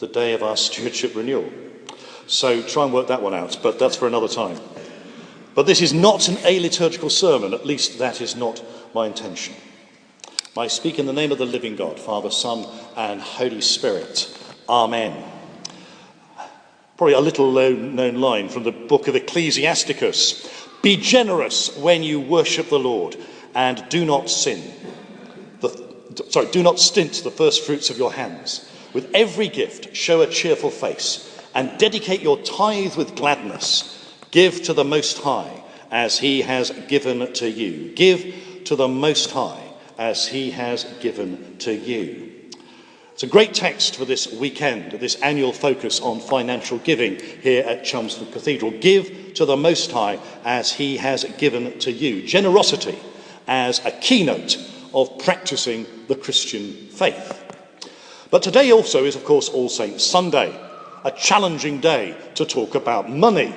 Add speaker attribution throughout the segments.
Speaker 1: the day of our stewardship renewal. So try and work that one out, but that's for another time. But this is not an aliturgical sermon, at least that is not my intention. I speak in the name of the living God, Father, Son, and Holy Spirit. Amen. Probably a little known line from the book of Ecclesiasticus. Be generous when you worship the Lord, and do not stint the first fruits of your hands. With every gift, show a cheerful face, and dedicate your tithe with gladness. Give to the Most High as he has given to you. Give to the Most High as he has given to you. It's a great text for this weekend, this annual focus on financial giving here at Chelmsford Cathedral. Give to the Most High as he has given to you. Generosity as a keynote of practicing the Christian faith. But today also is, of course, All Saints' Sunday, a challenging day to talk about money.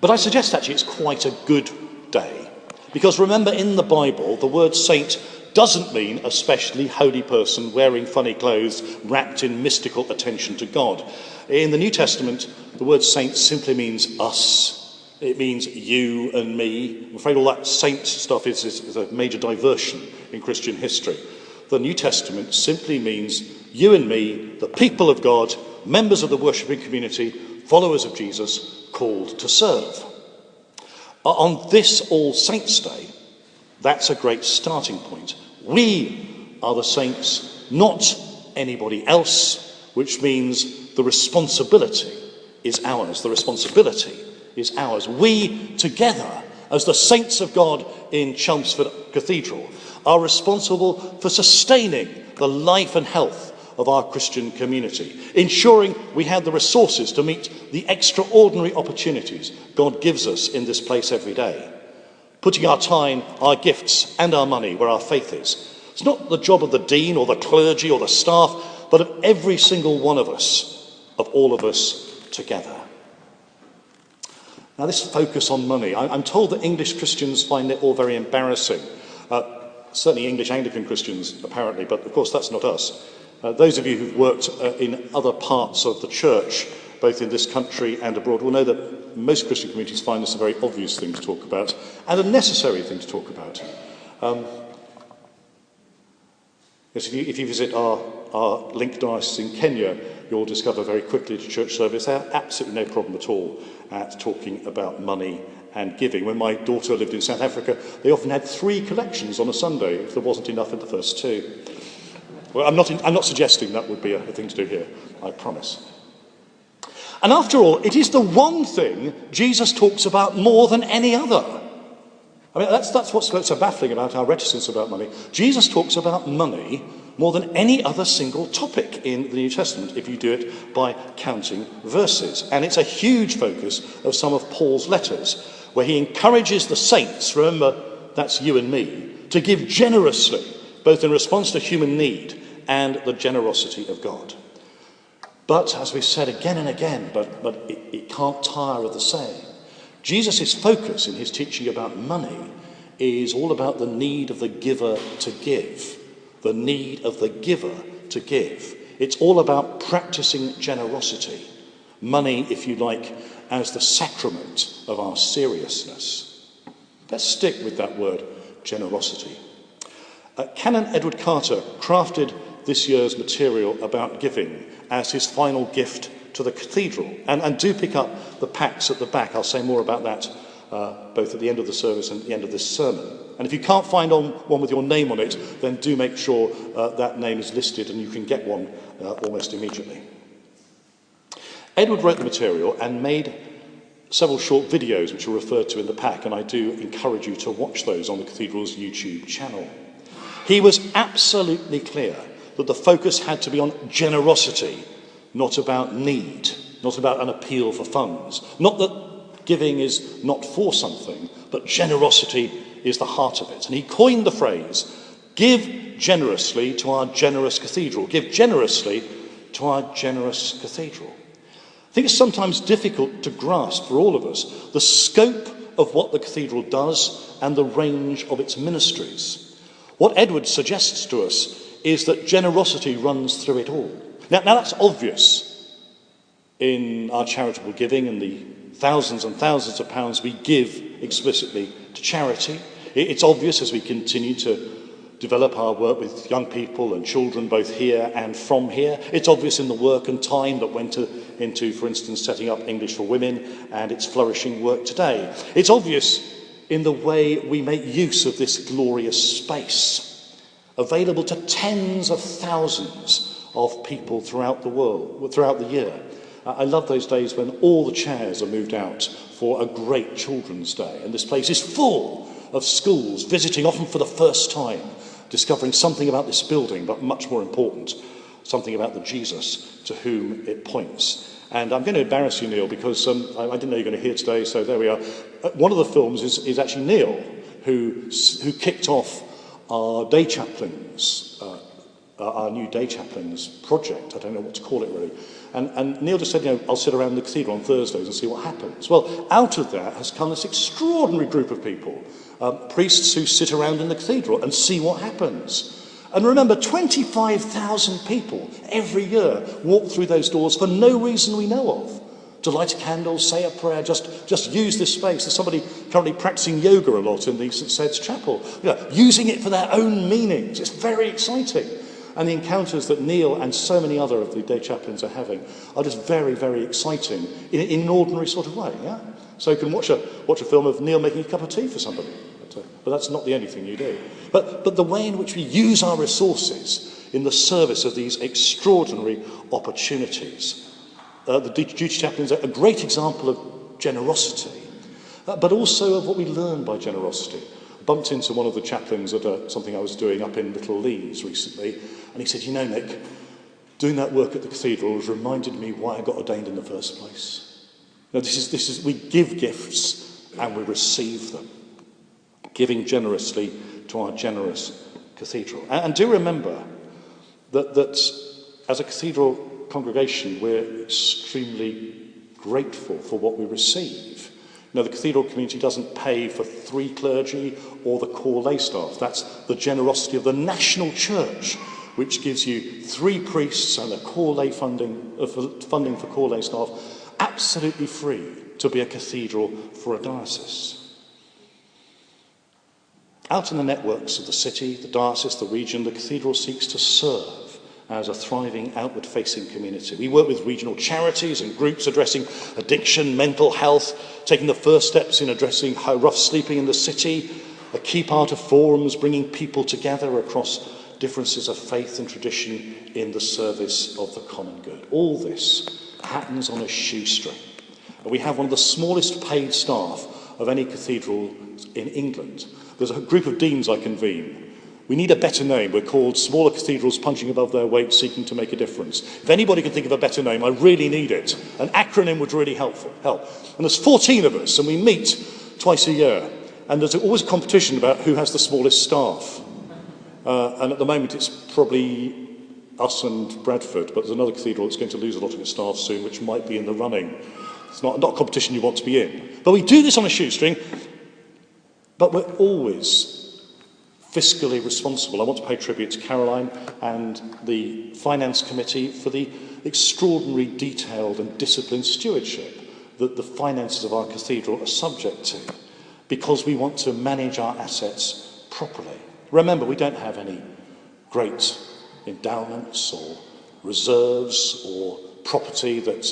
Speaker 1: But I suggest actually it's quite a good day. Because remember, in the Bible, the word saint doesn't mean a specially holy person wearing funny clothes, wrapped in mystical attention to God. In the New Testament, the word saint simply means us. It means you and me. I'm afraid all that saint stuff is a major diversion in Christian history. The New Testament simply means you and me, the people of God, members of the worshipping community, followers of Jesus, called to serve. On this All Saints' Day, that's a great starting point. We are the saints, not anybody else, which means the responsibility is ours. The responsibility is ours. We together, as the saints of God in Chelmsford Cathedral, are responsible for sustaining the life and health of our Christian community, ensuring we have the resources to meet the extraordinary opportunities God gives us in this place every day, putting our time, our gifts and our money where our faith is. It's not the job of the dean or the clergy or the staff, but of every single one of us, of all of us together. Now, this focus on money, I'm told that English Christians find it all very embarrassing. Certainly English Anglican Christians, apparently, but of course that's not us. Those of you who've worked in other parts of the church, both in this country and abroad, will know that most Christian communities find this a very obvious thing to talk about and a necessary thing to talk about. If you visit our linked diocese in Kenya, you'll discover very quickly at church service they have absolutely no problem at all at talking about money and giving. When my daughter lived in South Africa, they often had 3 collections on a Sunday if there wasn't enough in the first 2. Well, I'm not suggesting that would be a thing to do here, I promise. And after all, it is the one thing Jesus talks about more than any other. I mean, that's what's so baffling about our reticence about money. Jesus talks about money more than any other single topic in the New Testament, if you do it by counting verses. And it's a huge focus of some of Paul's letters, where he encourages the saints, remember, that's you and me, to give generously, both in response to human need and the generosity of God. But, as we've said again and again, but it can't tire of the saying, Jesus' focus in his teaching about money is all about the need of the giver to give. The need of the giver to give. It's all about practicing generosity. Money, if you like, as the sacrament of our seriousness. Let's stick with that word, generosity. Canon Edward Carter crafted this year's material about giving as his final gift to the cathedral. And do pick up the packs at the back. I'll say more about that both at the end of the service and at the end of this sermon. And if you can't find one with your name on it, then do make sure that name is listed and you can get one almost immediately. Edward wrote the material and made several short videos which are referred to in the pack, and I do encourage you to watch those on the cathedral's YouTube channel. He was absolutely clear that the focus had to be on generosity, not about need, not about an appeal for funds. Not that giving is not for something, but generosity is the heart of it. And he coined the phrase, give generously to our generous cathedral. Give generously to our generous cathedral. I think it's sometimes difficult to grasp for all of us the scope of what the cathedral does and the range of its ministries. What Edward suggests to us is that generosity runs through it all. Now that's obvious in our charitable giving and the thousands and thousands of pounds we give explicitly to charity. It's obvious as we continue to develop our work with young people and children both here and from here. It's obvious in the work and time that went into, for instance, setting up English for Women and its flourishing work today. It's obvious in the way we make use of this glorious space, available to tens of thousands of people throughout the world, throughout the year. I love those days when all the chairs are moved out for a great Children's Day, and this place is full of schools visiting, often for the first time, discovering something about this building, but much more important, something about the Jesus to whom it points. And I'm going to embarrass you, Neil, because I didn't know you were going to hear today, so there we are. One of the films is actually Neil, who kicked off our day chaplains, our new day chaplains project. I don't know what to call it, really. And Neil just said, I'll sit around the cathedral on Thursdays and see what happens. Well, out of that has come this extraordinary group of people, priests who sit around in the cathedral and see what happens. And remember, 25,000 people every year walk through those doors for no reason we know of. To light a candle, say a prayer, just use this space. There's somebody currently practicing yoga a lot in the St. Sed's Chapel, using it for their own meanings. It's very exciting. And the encounters that Neil and so many other of the day chaplains are having are just very, very exciting in an ordinary sort of way, yeah? So you can watch a film of Neil making a cup of tea for somebody. But that's not the only thing you do. But the way in which we use our resources in the service of these extraordinary opportunities. The duty chaplains are a great example of generosity, but also of what we learn by generosity. I bumped into one of the chaplains at something I was doing up in Little Lees recently, and he said, Nick, doing that work at the cathedral has reminded me why I got ordained in the first place. This is we give gifts and we receive them, giving generously to our generous cathedral. And do remember that as a cathedral congregation, we're extremely grateful for what we receive. The cathedral community doesn't pay for 3 clergy or the core lay staff. That's the generosity of the national church, which gives you 3 priests and a core lay funding for core lay staff, absolutely free to be a cathedral for a diocese. Out in the networks of the city, the diocese, the region, the cathedral seeks to serve as a thriving, outward-facing community. We work with regional charities and groups addressing addiction, mental health, taking the first steps in addressing rough sleeping in the city, a key part of forums bringing people together across differences of faith and tradition in the service of the common good. All this happens on a shoestring. And we have one of the smallest paid staff of any cathedral in England. There's a group of deans I convene. We need a better name. We're called Smaller Cathedrals Punching Above Their Weight, Seeking to Make a Difference. If anybody can think of a better name, I really need it. An acronym would really help. And there's 14 of us, and we meet twice a year. And there's always a competition about who has the smallest staff. And at the moment, it's probably us and Bradford, but there's another cathedral that's going to lose a lot of its staff soon, which might be in the running. It's not a competition you want to be in. But we do this on a shoestring, but we're always fiscally responsible. I want to pay tribute to Caroline and the Finance Committee for the extraordinary detailed and disciplined stewardship that the finances of our cathedral are subject to, because we want to manage our assets properly. Remember, we don't have any great endowments or reserves or property that...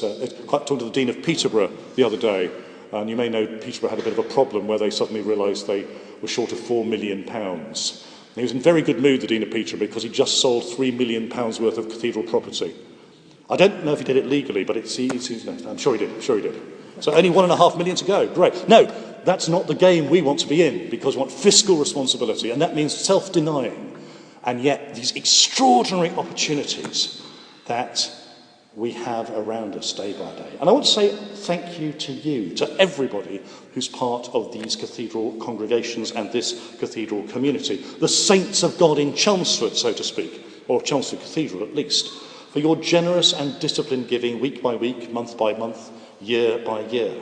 Speaker 1: quite talked to the Dean of Peterborough the other day, and you may know Peterborough had a bit of a problem where they suddenly realised they were short of £4 million. He was in very good mood, the Dean of Peterborough, because he just sold £3 million worth of cathedral property. I don't know if he did it legally, but I'm sure he did. So only £1.5 million to go. Great. No, that's not the game we want to be in, because we want fiscal responsibility, and that means self-denying. And yet, these extraordinary opportunities that we have around us day by day. And I want to say thank you to you, to everybody who's part of these cathedral congregations and this cathedral community, the saints of God in Chelmsford, so to speak, or Chelmsford Cathedral at least, for your generous and disciplined giving week by week, month by month, year by year.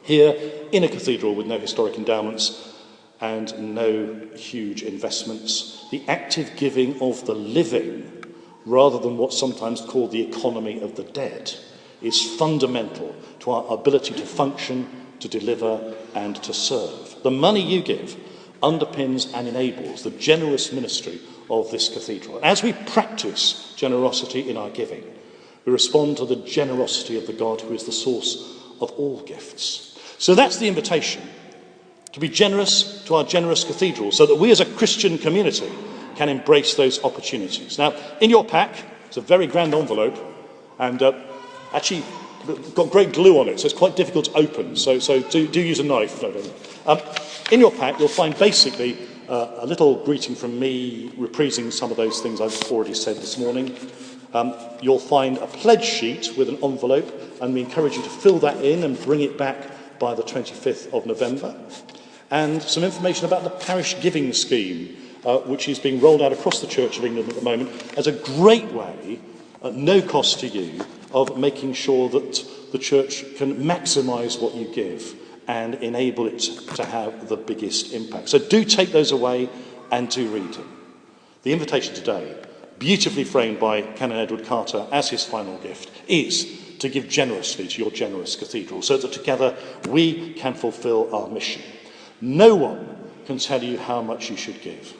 Speaker 1: Here, in a cathedral with no historic endowments and no huge investments, the active giving of the living rather than what's sometimes called the economy of the dead, is fundamental to our ability to function, to deliver, and to serve. The money you give underpins and enables the generous ministry of this cathedral. As we practice generosity in our giving, we respond to the generosity of the God who is the source of all gifts. So that's the invitation, to be generous to our generous cathedral, so that we as a Christian community can embrace those opportunities. Now, in your pack, it's a very grand envelope, and actually got great glue on it, so it's quite difficult to open, so do use a knife. In your pack, you'll find basically a little greeting from me, reprising some of those things I've already said this morning. You'll find a pledge sheet with an envelope, and we encourage you to fill that in and bring it back by the 25th of November. And some information about the parish giving scheme, which is being rolled out across the Church of England at the moment as a great way, at no cost to you, of making sure that the Church can maximise what you give and enable it to have the biggest impact. So do take those away and do read them. The invitation today, beautifully framed by Canon Edward Carter as his final gift, is to give generously to your generous cathedral, so that together we can fulfil our mission. No one can tell you how much you should give.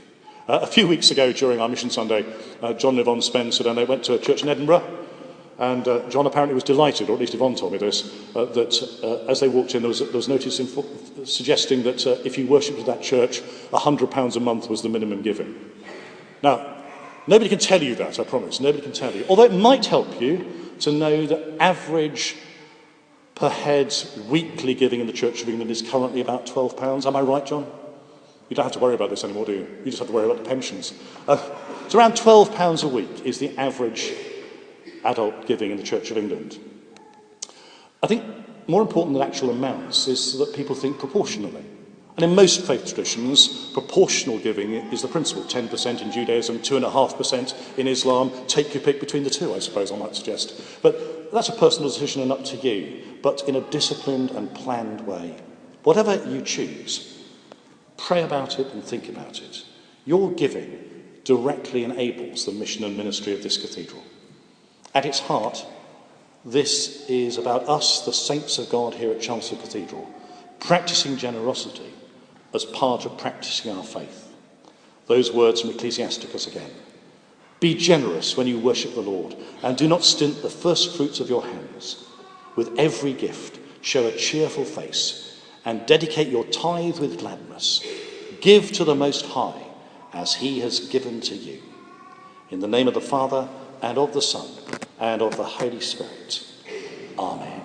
Speaker 1: A few weeks ago during our Mission Sunday, John and Yvonne Spencer and they went to a church in Edinburgh, and John apparently was delighted, or at least Yvonne told me this, that as they walked in there was notice suggesting that if you worshipped at that church, £100 a month was the minimum giving. Now, nobody can tell you that, I promise, nobody can tell you. Although it might help you to know that average per head weekly giving in the Church of England is currently about £12. Am I right, John? You don't have to worry about this anymore, do you? You just have to worry about the pensions. It's around £12 a week is the average adult giving in the Church of England. I think more important than actual amounts is that people think proportionally. And in most faith traditions, proportional giving is the principle. 10% in Judaism, 2.5% in Islam. Take your pick between the two, I suppose I might suggest. But that's a personal decision and up to you, but in a disciplined and planned way. Whatever you choose, pray about it and think about it. Your giving directly enables the mission and ministry of this cathedral. At its heart, this is about us, the saints of God here at Chelmsford Cathedral, practicing generosity as part of practicing our faith. Those words from Ecclesiasticus again. Be generous when you worship the Lord, and do not stint the first fruits of your hands. With every gift, show a cheerful face, and dedicate your tithe with gladness. Give to the Most High, as he has given to you. In the name of the Father, and of the Son, and of the Holy Spirit. Amen.